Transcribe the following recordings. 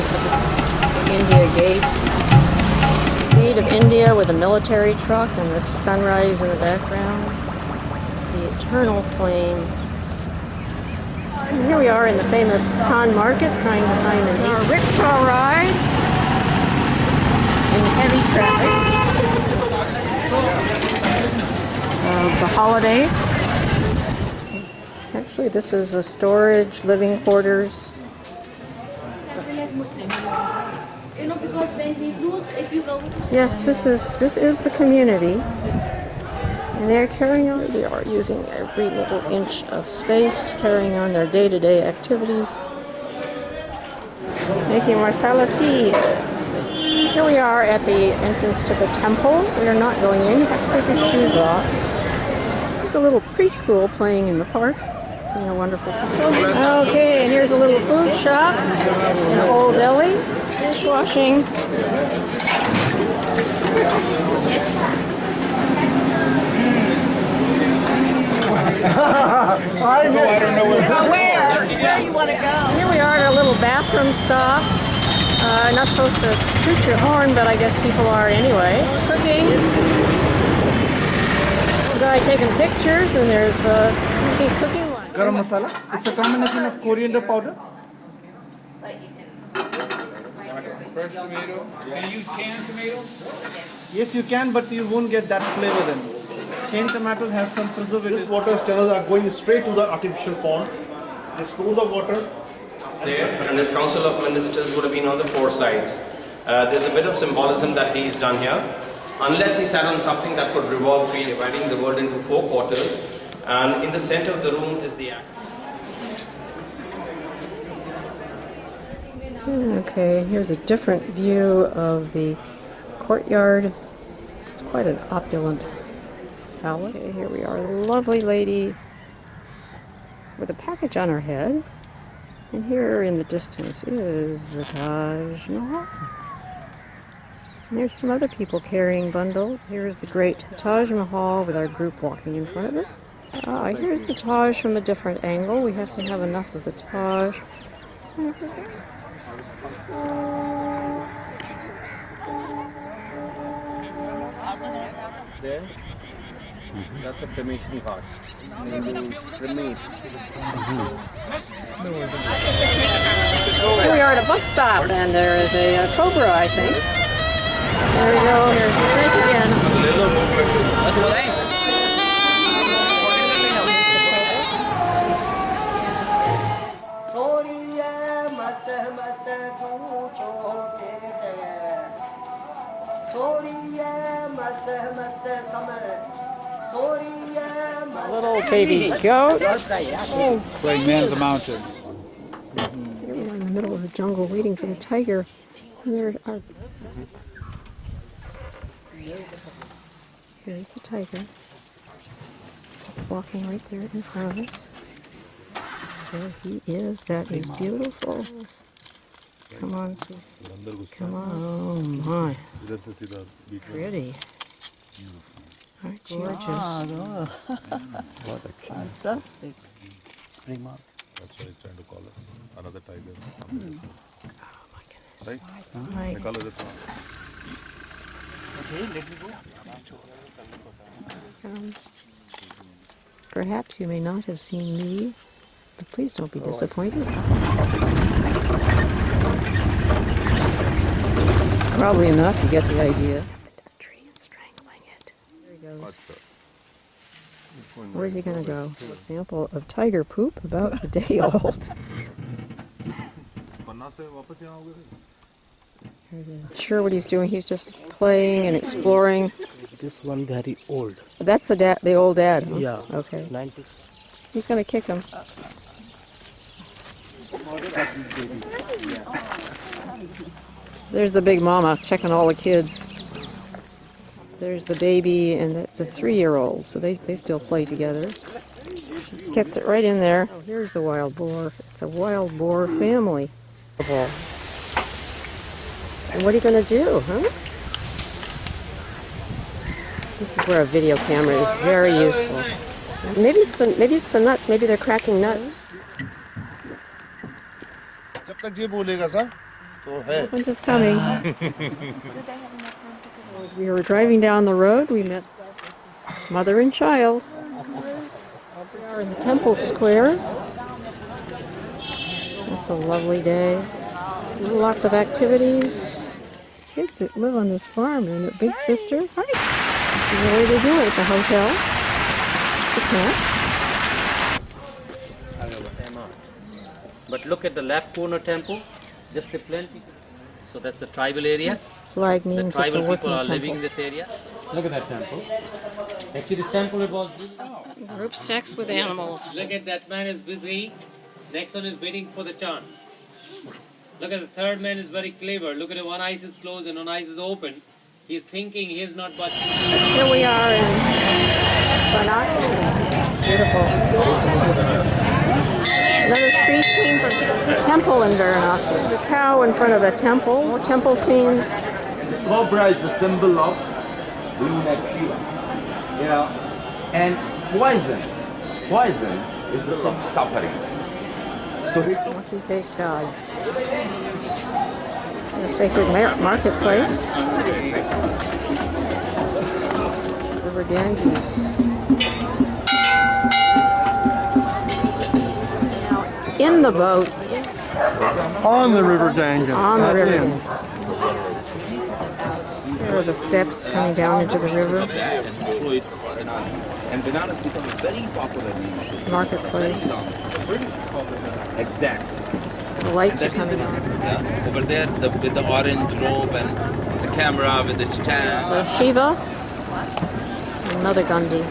is the India Gate. Gate of India with a military truck and the sunrise in the background. It's the eternal flame. And here we are in the famous Khan Market trying to find a rickshaw ride in heavy traffic. The holiday. Actually, this is a storage, living quarters. Yes, this is the community, and they're carrying on. They are using every little inch of space, carrying on their day-to-day activities, making masala tea. Here we are at the entrance to the temple. We are not going in. You have to take your shoes off. There's a little preschool playing in the park. Being a wonderful time. Okay, and here's a little food shop in Old Delhi. Dishwashing. I don't know where you want to go. Here we are at our little bathroom stop. Not supposed to toot your horn, but I guess people are anyway. Cooking. A guy taking pictures, and there's a cooking one. Garam masala. It's a combination of coriander powder. Fresh tomato. Can you use canned tomatoes? Yes, you can, but you won't get that flavor then. Canned tomatoes has some preservatives. This water channels are going straight to the artificial pond. They store the water. There, and this Council of Ministers would have been on the four sides. There's a bit of symbolism that he's done here. Unless he sat on something that could revolve, dividing the world into four quarters, and in the center of the room is the act. Okay, here's a different view of the courtyard. It's quite an opulent palace. Okay, here we are, a lovely lady with a package on her head. And here in the distance is the Taj Mahal. And there's some other people carrying bundles. Here's the great Taj Mahal with our group walking in front of it. Here's the Taj from a different angle. We have to have enough of the Taj. There, that's a cremation cart. Cremate. Here we are at a bus stop, and there is a Cobra, I think. There we go, here's the snake again. Little baby goat. Like man of the mountain. Here we are in the middle of the jungle waiting for the tiger. And there are... Yes. Here's the tiger. Walking right there in front of us. There he is. That is beautiful. Come on, sweet. Come on. Oh my. Pretty. Aren't you gorgeous? Fantastic. Spring mark. That's why he's trying to call it. Another tiger. Oh my goodness. Right? Right. The color is wrong. Okay, let me go. Perhaps you may not have seen me, but please don't be disappointed. Probably enough, you get the idea. That tree and strangling it. There he goes. Where's he gonna go? An example of tiger poop about a day old. Sure what he's doing, he's just playing and exploring. This one very old. That's the old dad, huh? Yeah. Okay. 90. He's gonna kick him. There's the big mama checking all the kids. There's the baby, and it's a 3-year-old, so they still play together. She gets it right in there. Oh, here's the wild boar. It's a wild boar family. And what are you going to do, huh? This is where a video camera is very useful. Maybe it's the nuts. Maybe they're cracking nuts. जब तक ये बोलेगा sir Elephant is coming. As we were driving down the road, we met mother and child. We are in the temple square. It's a lovely day. Lots of activities. Kids that live on this farm and their big sister. Hi. This is the way they do it at the hotel. The camp. But look at the left corner temple. Just the plenty. So that's the tribal area. Flag The means it's a tribal working people are living in temple. this area. Look at that temple. Actually, this temple was. Group sex with animals. Look at that man is busy. Next one is waiting for the chance. Look at the third man is very clever. Look at it, one eye is closed and one eye is open. He's thinking he's not watching. Here we are in Varanasi. Beautiful. Another street scene from the temple in Varanasi. The cow in front of the temple. More temple scenes. Cobra is the symbol of Luna Shiva. You know, and poison is the sufferings. So he took Multi-faced God. In a sacred marketplace. River Ganges. Now, in the boat. On the River Ganges. On the river. There are the steps coming down into the river. And bananas become a very popular name. Marketplace. Exactly. The lights are coming on. Over there with the orange robe and the camera with the stand. So Shiva, another Gandhi,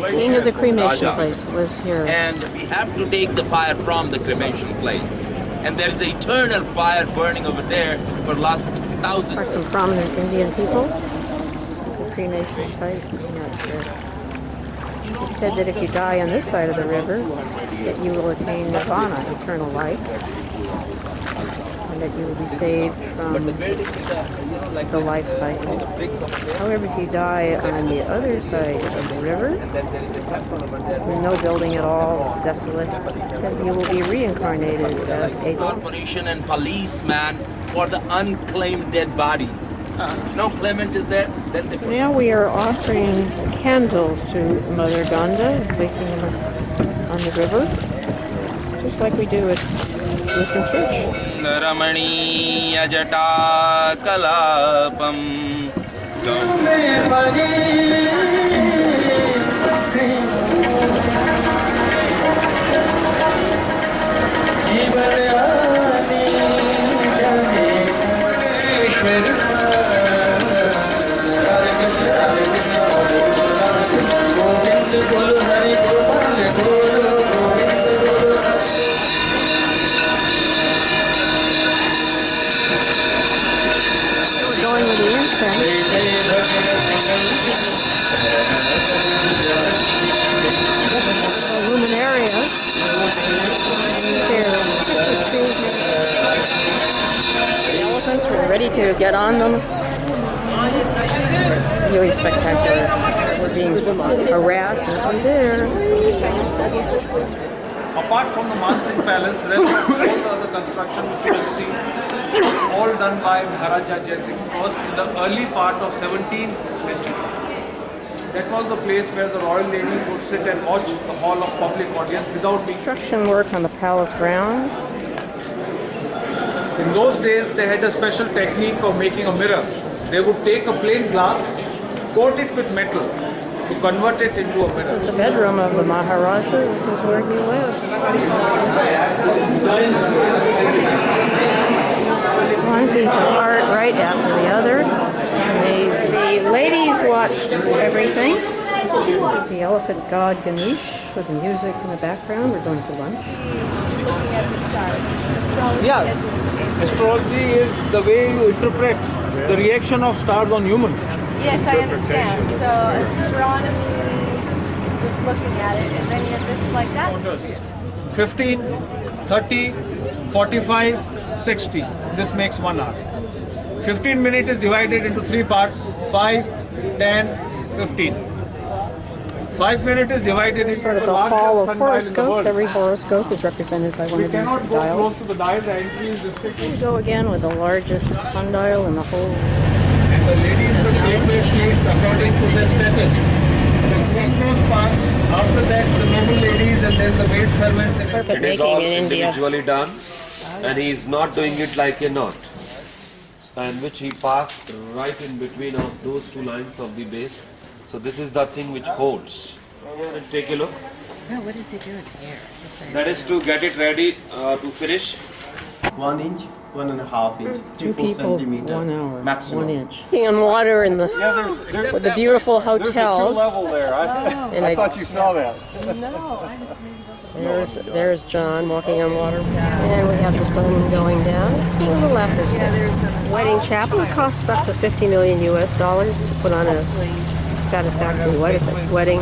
king of the cremation place, lives here. And we have to take the fire from the cremation place. And there is an eternal fire burning over there for last thousands. Are some prominent Indian people. This is the cremation site. I'm not sure. It said that if you die on this side of the river, that you will attain nirvana, eternal life, and that you will be saved from the life cycle. However, if you die on the other side of the river, with no building at all, it's desolate, then you will be reincarnated as a Corporation and policeman for the unclaimed dead bodies. No claimant is there. Then they Now we are offering candles to Mother Ganga, placing them on the river, just like we do at Lutheran Church. Ramaniya Jata Kalapam. We're going with the incense. The luminarias. Here, Christmas trees. The elephants, we're ready to get on them. Really spectacular. We're being harassed and up there. Apart from the Mansingh Palace, rest of all the other construction which you will see is all done by Maharaja Jai Singh first in the early part of 17th century. That was the place where the royal ladies would sit and watch the hall of public audience without being. Construction work on the palace grounds. In those days, they had a special technique of making a mirror. They would take a plain glass, coat it with metal to convert it into a This mirror. is the bedroom of the Maharaja. This is where he lives. One piece of art right after the other. It's amazing. The ladies watched everything. The elephant god Ganesh with the music in the background. We're going to lunch. Yeah, astrology is the way you interpret the reaction of stars on humans. Yes, I understand. So astronomy, just looking at it, is any of this like that? 15, 30, 45, 60. This makes 1 hour. 15 minutes is divided into 3 parts, 5, 10, 15. 5 minutes is divided into Sort of the the hall largest of sundial in the horoscopes. world. Every horoscope is represented by one We of these cannot go dials. close to the dial, the entry is restricted. Here we go again with the largest sundial in the whole. And the ladies will take their seats according to their status. The foremost part, after that the noble ladies and then the maid servants. Carpet It is making all in India. individually done, and he is not doing it like a knot, and which he passed right in between of those two lines of the base. So this is the thing which holds. And take a look. No, what is he doing here? That is to get it ready to finish. 1 inch, 1.5 inch, 2 4 people, centimeter 1 hour, maximum. 1 inch. On water in the with the beautiful There's a hotel. two-level there. And I thought you saw that. There's John walking on water. And we have the sun going down. It's a little after 6. Wedding chapel. It costs up to $50 million US to put on a satisfactory wedding.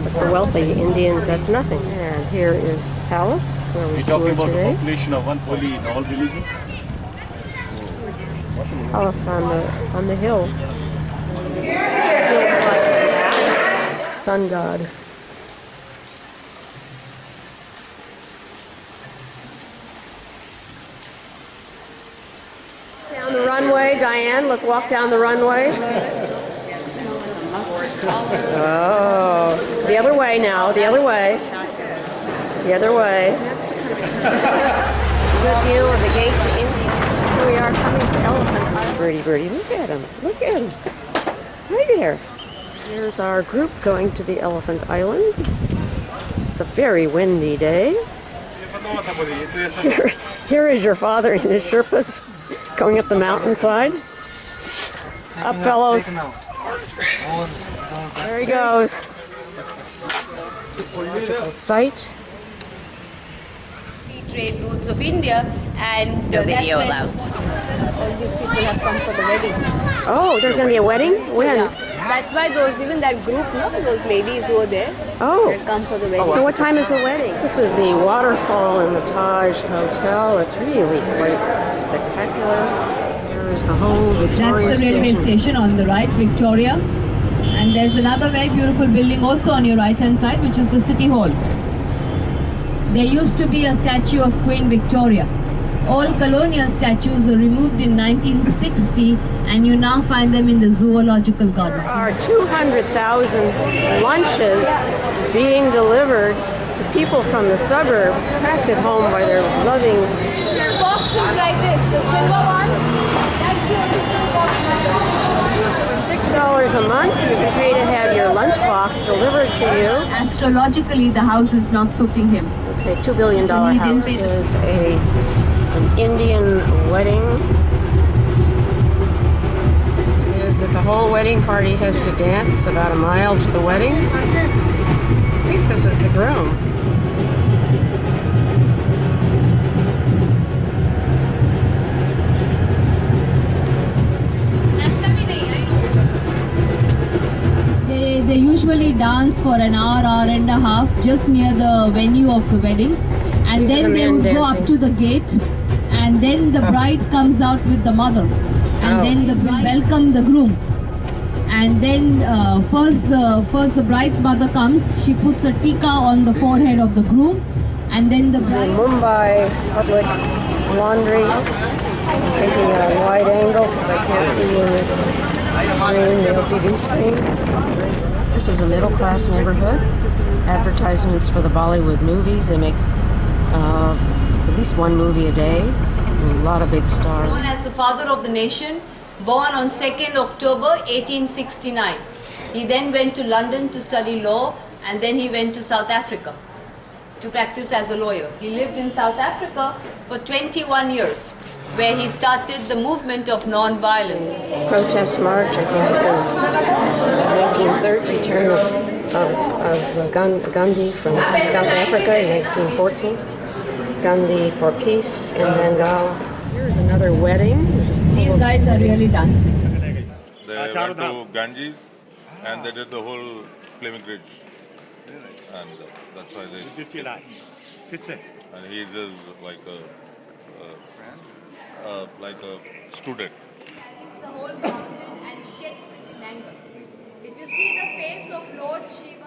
But for wealthy Indians, that's nothing. And here is the palace where we toured today. Population of 1 holy in all religions. Palace on the hill. Sun god. Down the runway, Diane. Let's walk down the runway. Oh, the other way now. The other way. The other way. Good view of the gate to India. Here we are coming to Elephant Island. Birdie, look at him. Look at him. Right there. Here's our group going to the Elephant Island. It's a very windy day. Here is your father and his Sherpas going up the mountainside. Up, fellows. There he goes. Magical sight. Sea trade routes of India, and No video that's allowed. all these people have come for the wedding. Oh, there's going to be a wedding? When? Yeah. That's why even that group, those ladies who were there, Oh. they come for the wedding. So what time is the wedding? This is the waterfall in the Taj Hotel. It's really quite spectacular. Here is the whole Victoria That's the railway station on the right, Victoria. And there's another very beautiful building also on your right hand side, which is the City Hall. There used to be a statue of Queen Victoria. All colonial statues were removed in 1960, and you now find them in the Zoological Garden. There are 200,000 lunches being delivered to people from the suburbs, packed at home by their loving. Your boxes like this, the silver one, that's the original box. $6 a month, you can pay to have your lunchbox delivered to you. Astrologically, the house is not suiting him. Okay, $2 billion So he didn't house pay the- is an Indian wedding. Is that the whole wedding party has to dance about a mile to the wedding? I think this is the groom. They usually dance for an hour and a half just near the venue of the wedding, and These are then the they men would go up dancing. to the gate, and then the bride comes out with the mother, and then the bride welcome the groom, and then first the bride's mother comes. She puts a tika on the forehead of the groom, and then the This is the bride. Mumbai Public Laundry. I'm taking a wide angle because I can't see in the LCD screen. This is a middle-class neighborhood. Advertisements for the Bollywood movies. They make at least one movie a day. A lot of big stars. Known as the father of the nation, born on 2nd October 1869. He then went to London to study law, and then he went to South Africa to practice as a lawyer. He lived in South Africa for 21 years, where he started the movement of non-violence. Protest march, I think it was 1930, turn of Gandhi from South Africa in 1914. Gandhi for peace in Bengal. Here's another wedding. These guys are really dancing. They went to Ganges and they did the whole pilgrimage. And that's why they. And he is like a student. The whole mountain and shakes it in anger. If you see the face of Lord Shiva,